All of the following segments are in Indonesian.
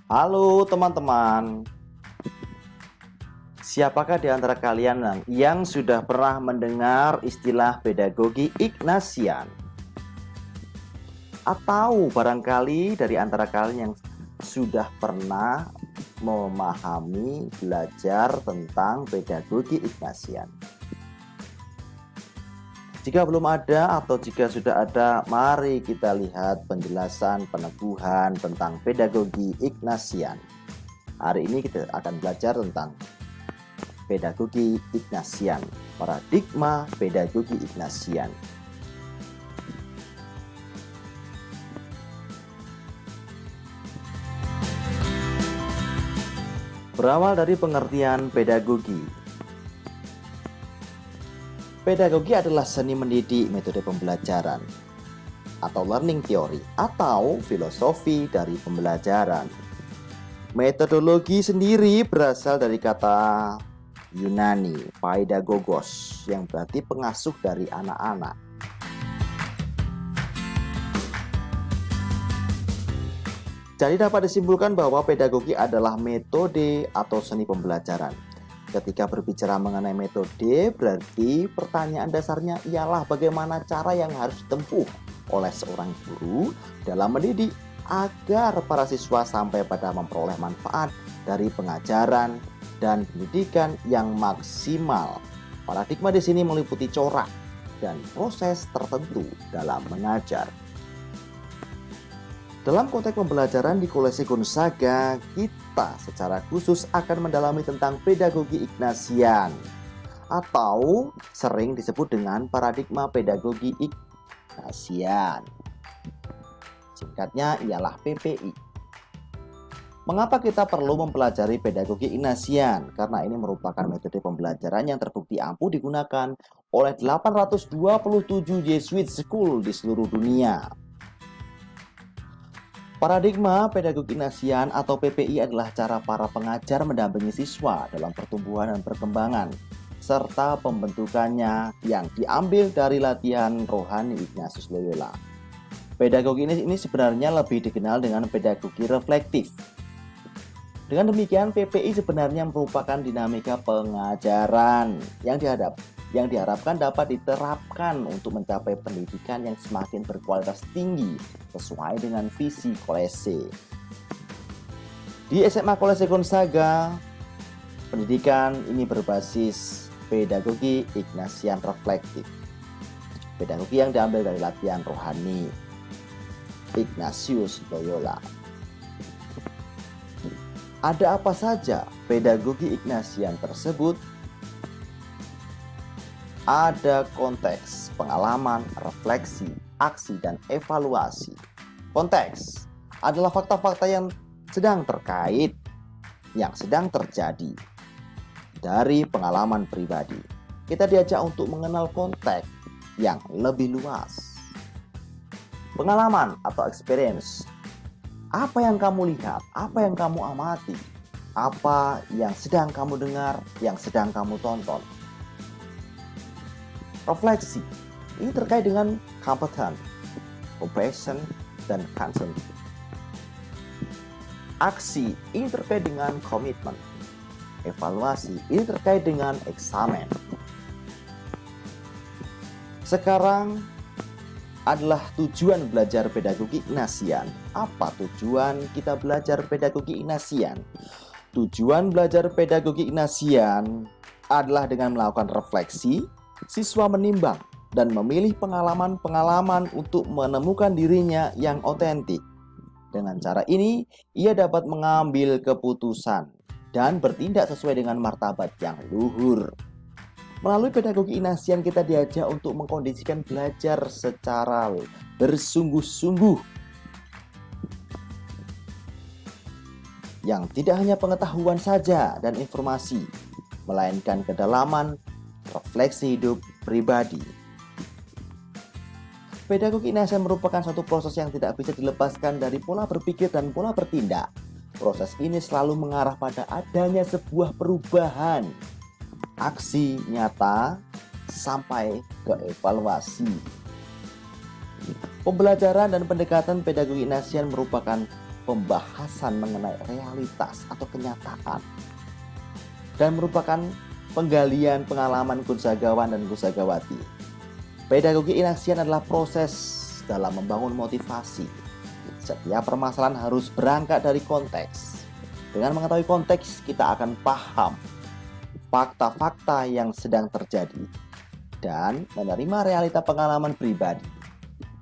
Halo teman-teman, siapakah di antara kalian yang sudah pernah mendengar istilah pedagogi Ignatian? Atau barangkali dari antara kalian yang sudah pernah memahami belajar tentang pedagogi Ignatian? Jika belum ada atau jika sudah ada, mari kita lihat penjelasan peneguhan tentang pedagogi Ignatian. Hari ini kita akan belajar tentang pedagogi Ignatian, paradigma pedagogi Ignatian. Berawal dari pengertian pedagogi. Pedagogi adalah seni mendidik, metode pembelajaran atau learning theory atau filosofi dari pembelajaran. Metodologi sendiri berasal dari kata Yunani, paidagogos, yang berarti pengasuh dari anak-anak. Jadi dapat disimpulkan bahwa pedagogi adalah metode atau seni pembelajaran. Ketika berbicara mengenai metode, berarti pertanyaan dasarnya ialah bagaimana cara yang harus ditempuh oleh seorang guru dalam mendidik agar para siswa sampai pada memperoleh manfaat dari pengajaran dan pendidikan yang maksimal. Paradigma di sini meliputi corak dan proses tertentu dalam mengajar. Dalam konteks pembelajaran di Koleksi Gonzaga, kita secara khusus akan mendalami tentang pedagogi Ignatian atau sering disebut dengan paradigma pedagogi Ignatian. Singkatnya ialah PPI. Mengapa kita perlu mempelajari pedagogi Ignatian? Karena ini merupakan metode pembelajaran yang terbukti ampuh digunakan oleh 827 Jesuit School di seluruh dunia. Paradigma pedagogi Ignatian atau PPI adalah cara para pengajar mendampingi siswa dalam pertumbuhan dan perkembangan, serta pembentukannya yang diambil dari latihan rohani Ignatius Loyola. Pedagogi ini sebenarnya lebih dikenal dengan pedagogi reflektif. Dengan demikian, PPI sebenarnya merupakan dinamika pengajaran yang diharapkan dapat diterapkan untuk mencapai pendidikan yang semakin berkualitas tinggi sesuai dengan visi Kolese. Di SMA Kolese Gonzaga, pendidikan ini berbasis pedagogi Ignatian reflektif. Pedagogi yang diambil dari latihan rohani Ignatius Loyola. Ada apa saja pedagogi Ignatian tersebut? Ada konteks, pengalaman, refleksi, aksi, dan evaluasi. Konteks adalah fakta-fakta yang sedang terkait, yang sedang terjadi dari pengalaman pribadi. Kita diajak untuk mengenal konteks yang lebih luas. Pengalaman atau experience. Apa yang kamu lihat, apa yang kamu amati, apa yang sedang kamu dengar, yang sedang kamu tonton. Refleksi ini terkait dengan kompeten, compassion, dan consent. Aksi ini terkait dengan komitmen. Evaluasi ini terkait dengan eksamen. Sekarang adalah tujuan belajar pedagogi Ignatian. Apa tujuan kita belajar pedagogi Ignatian? Tujuan belajar pedagogi Ignatian adalah dengan melakukan refleksi, siswa menimbang dan memilih pengalaman-pengalaman untuk menemukan dirinya yang otentik. Dengan cara ini, ia dapat mengambil keputusan dan bertindak sesuai dengan martabat yang luhur. Melalui pedagogi Ignatian kita diajak untuk mengkondisikan belajar secara bersungguh-sungguh. Yang tidak hanya pengetahuan saja dan informasi, melainkan kedalaman refleksi hidup pribadi. Pedagogi Ignatian merupakan suatu proses yang tidak bisa dilepaskan dari pola berpikir dan pola bertindak. Proses ini selalu mengarah pada adanya sebuah perubahan aksi nyata sampai ke evaluasi. Pembelajaran dan pendekatan pedagogi Ignatian merupakan pembahasan mengenai realitas atau kenyataan dan merupakan penggalian pengalaman kusagawan dan kusagawati. Pedagogi inaksian adalah proses dalam membangun motivasi. Setiap permasalahan harus berangkat dari konteks. Dengan mengetahui konteks, kita akan paham fakta-fakta yang sedang terjadi dan menerima realita pengalaman pribadi.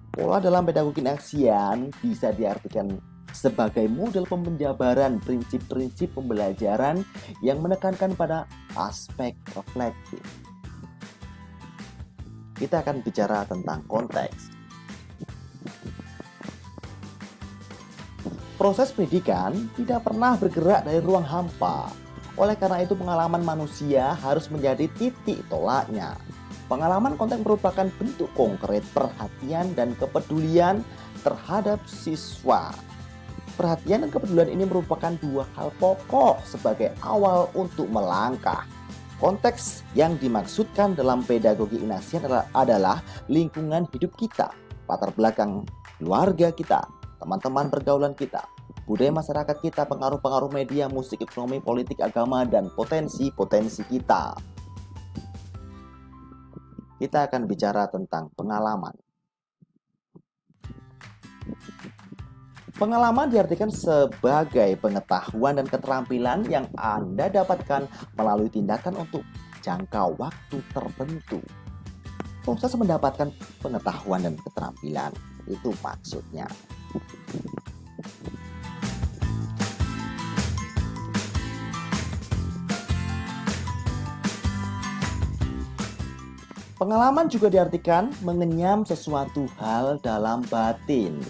Pola dalam pedagogi inaksian bisa diartikan sebagai model pembenjabaran prinsip-prinsip pembelajaran yang menekankan pada aspek reflektif. Kita akan bicara tentang konteks. Proses pendidikan tidak pernah bergerak dari ruang hampa. Oleh karena itu, pengalaman manusia harus menjadi titik tolaknya. Pengalaman konteks merupakan bentuk konkret perhatian dan kepedulian terhadap siswa. Perhatian dan kepedulian ini merupakan dua hal pokok sebagai awal untuk melangkah. Konteks yang dimaksudkan dalam pedagogi inaksian adalah lingkungan hidup kita, latar belakang keluarga kita, teman-teman pergaulan kita, budaya masyarakat kita, pengaruh-pengaruh media, musik, ekonomi, politik, agama, dan potensi-potensi kita. Kita akan bicara tentang pengalaman. Pengalaman diartikan sebagai pengetahuan dan keterampilan yang Anda dapatkan melalui tindakan untuk jangka waktu tertentu. Proses mendapatkan pengetahuan dan keterampilan, itu maksudnya. Pengalaman juga diartikan mengenyam sesuatu hal dalam batin.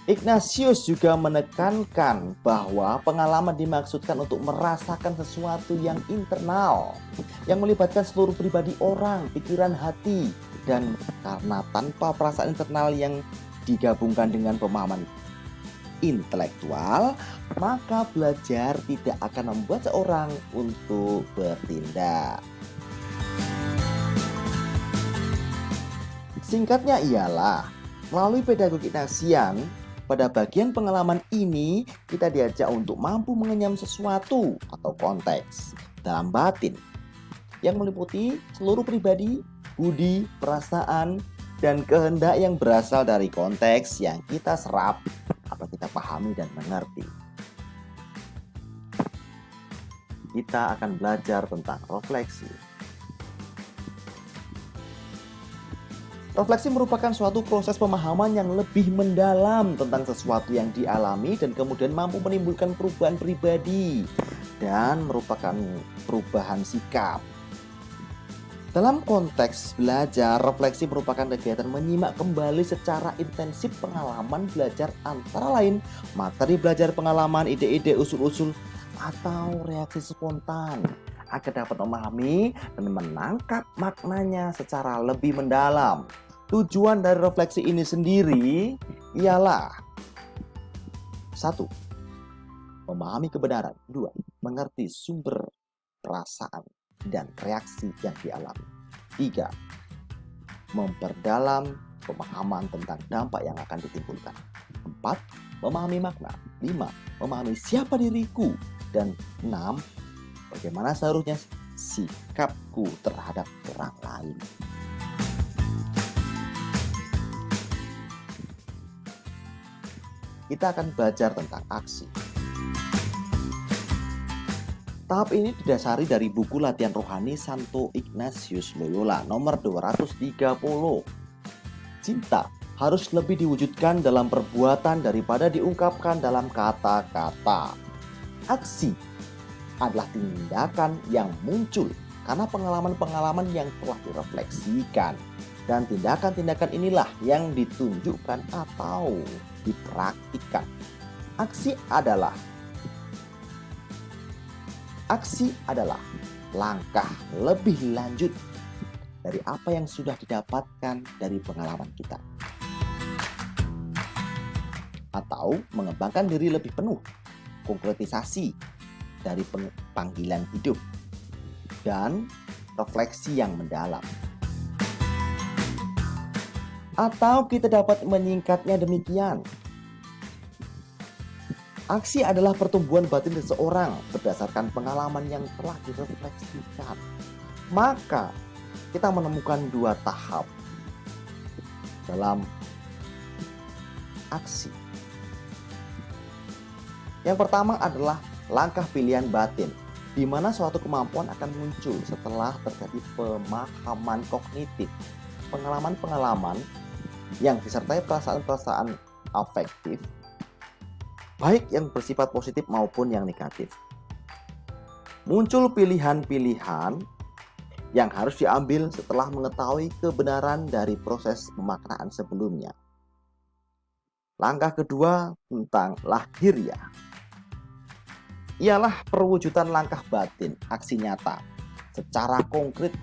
Ignatius juga menekankan bahwa pengalaman dimaksudkan untuk merasakan sesuatu yang internal, yang melibatkan seluruh pribadi orang, pikiran, hati, dan karena tanpa perasaan internal yang digabungkan dengan pemahaman intelektual, maka belajar tidak akan membuat seorang untuk bertindak. Singkatnya ialah, melalui pedagogi inaksian, pada bagian pengalaman ini, kita diajak untuk mampu mengenyam sesuatu atau konteks dalam batin yang meliputi seluruh pribadi, budi, perasaan, dan kehendak yang berasal dari konteks yang kita serap atau kita pahami dan mengerti. Kita akan belajar tentang refleksi. Refleksi merupakan suatu proses pemahaman yang lebih mendalam tentang sesuatu yang dialami dan kemudian mampu menimbulkan perubahan pribadi dan merupakan perubahan sikap. Dalam konteks belajar, refleksi merupakan kegiatan menyimak kembali secara intensif pengalaman belajar antara lain materi belajar, pengalaman, ide-ide, usul-usul, atau reaksi spontan agar dapat memahami dan menangkap maknanya secara lebih mendalam. Tujuan dari refleksi ini sendiri ialah 1. Memahami kebenaran. 2. Mengerti sumber perasaan dan reaksi yang dialami. 3. Memperdalam pemahaman tentang dampak yang akan ditimbulkan. 4. Memahami makna. 5. Memahami siapa diriku. Dan 6. Bagaimana seharusnya sikapku terhadap orang lain. Kita akan belajar tentang aksi. Tahap ini didasari dari buku latihan rohani Santo Ignatius Loyola nomor 230. Cinta harus lebih diwujudkan dalam perbuatan daripada diungkapkan dalam kata-kata. Aksi adalah tindakan yang muncul karena pengalaman-pengalaman yang telah direfleksikan. Dan tindakan-tindakan inilah yang ditunjukkan atau dipraktikkan. Aksi adalah langkah lebih lanjut dari apa yang sudah didapatkan dari pengalaman kita, atau mengembangkan diri lebih penuh, konkretisasi dari panggilan hidup, dan refleksi yang mendalam. Atau kita dapat menyingkatnya demikian: Aksi adalah pertumbuhan batin seseorang berdasarkan pengalaman yang telah direfleksikan. Maka kita menemukan dua tahap dalam aksi. Yang pertama adalah langkah pilihan batin, di mana suatu kemampuan akan muncul setelah terjadi pemahaman kognitif, pengalaman-pengalaman yang disertai perasaan-perasaan afektif, baik yang bersifat positif maupun yang negatif. Muncul pilihan-pilihan yang harus diambil setelah mengetahui kebenaran dari proses pemaknaan sebelumnya. Langkah kedua tentang lahiriah ialah perwujudan langkah batin, aksi nyata secara konkret,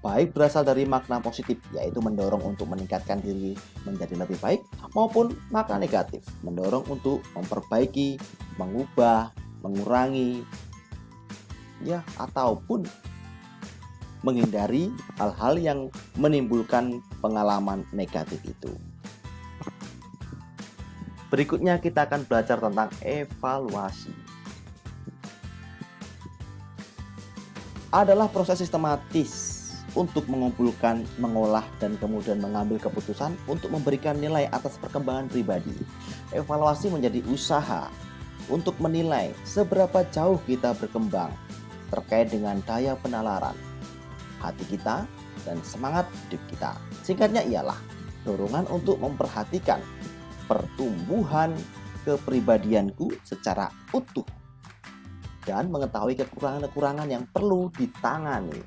baik berasal dari makna positif, yaitu mendorong untuk meningkatkan diri menjadi lebih baik, maupun makna negatif, mendorong untuk memperbaiki, mengubah, mengurangi, ataupun menghindari hal-hal yang menimbulkan pengalaman negatif itu. Berikutnya kita akan belajar tentang evaluasi. Adalah proses sistematis untuk mengumpulkan, mengolah, dan kemudian mengambil keputusan untuk memberikan nilai atas perkembangan pribadi. Evaluasi menjadi usaha untuk menilai seberapa jauh kita berkembang terkait dengan daya penalaran hati kita dan semangat hidup kita. Singkatnya ialah dorongan untuk memperhatikan pertumbuhan kepribadianku secara utuh dan mengetahui kekurangan-kekurangan yang perlu ditangani.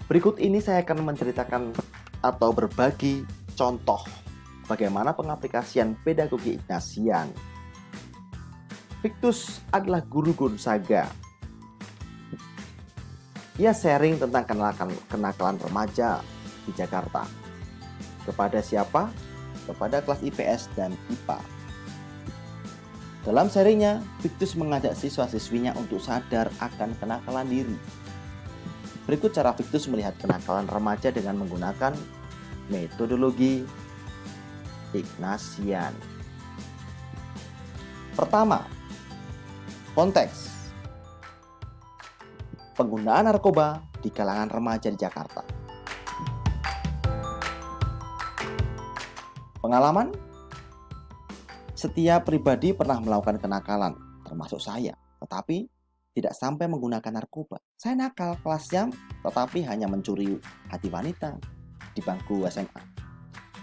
Berikut ini saya akan menceritakan atau berbagi contoh bagaimana pengaplikasian pedagogi Ignatian. Victus adalah guru Gonzaga. Ia sharing tentang kenakalan remaja di Jakarta. Kepada siapa? Kepada kelas IPS dan IPA. Dalam sharingnya, Victus mengajak siswa-siswinya untuk sadar akan kenakalan diri. Berikut cara Victus melihat kenakalan remaja dengan menggunakan metodologi Ignatian. Pertama, konteks. Penggunaan narkoba di kalangan remaja di Jakarta. Pengalaman, setiap pribadi pernah melakukan kenakalan, termasuk saya, tetapi tidak sampai menggunakan narkoba. Saya nakal kelasnya, tetapi hanya mencuri hati wanita di bangku SMA.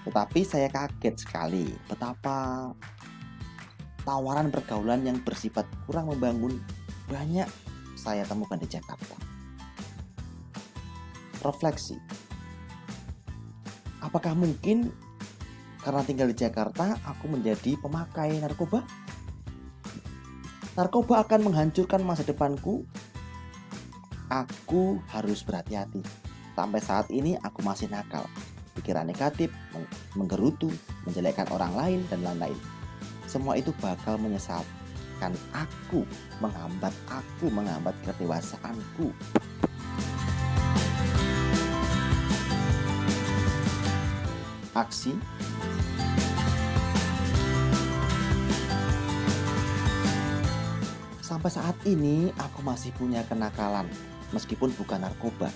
Tetapi saya kaget sekali betapa tawaran pergaulan yang bersifat kurang membangun banyak saya temukan di Jakarta. Refleksi, apakah mungkin karena tinggal di Jakarta, aku menjadi pemakai narkoba? Narkoba akan menghancurkan masa depanku. Aku harus berhati-hati. Sampai saat ini aku masih nakal. Pikiran negatif, menggerutu, menjelekkan orang lain, dan lain-lain. Semua itu bakal menyesatkan aku, menghambat kedewasaanku. Aksi. Sampai saat ini aku masih punya kenakalan, meskipun bukan narkoba.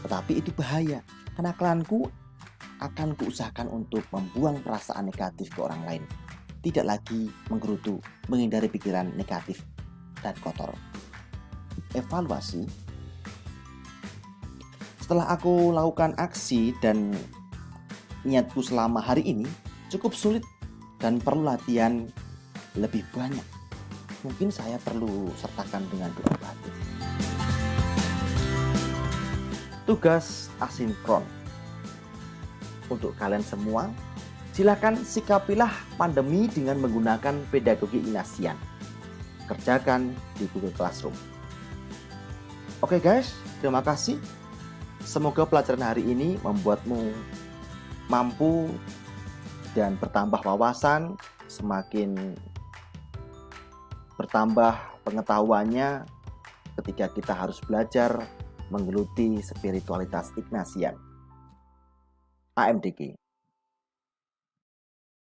Tetapi itu bahaya. Kenakalanku akan kuusahakan untuk membuang perasaan negatif ke orang lain. Tidak lagi menggerutu, menghindari pikiran negatif dan kotor. Evaluasi. Setelah aku lakukan aksi dan niatku selama hari ini cukup sulit dan perlu latihan lebih banyak. Mungkin saya perlu sertakan dengan doa batin. Tugas asinkron. Untuk kalian semua, silakan sikapilah pandemi dengan menggunakan pedagogi Ignatian. Kerjakan di Google Classroom. Oke guys, terima kasih. Semoga pelajaran hari ini membuatmu mampu dan bertambah wawasan, semakin bertambah pengetahuannya ketika kita harus belajar menggeluti spiritualitas Ignatian. AMDG.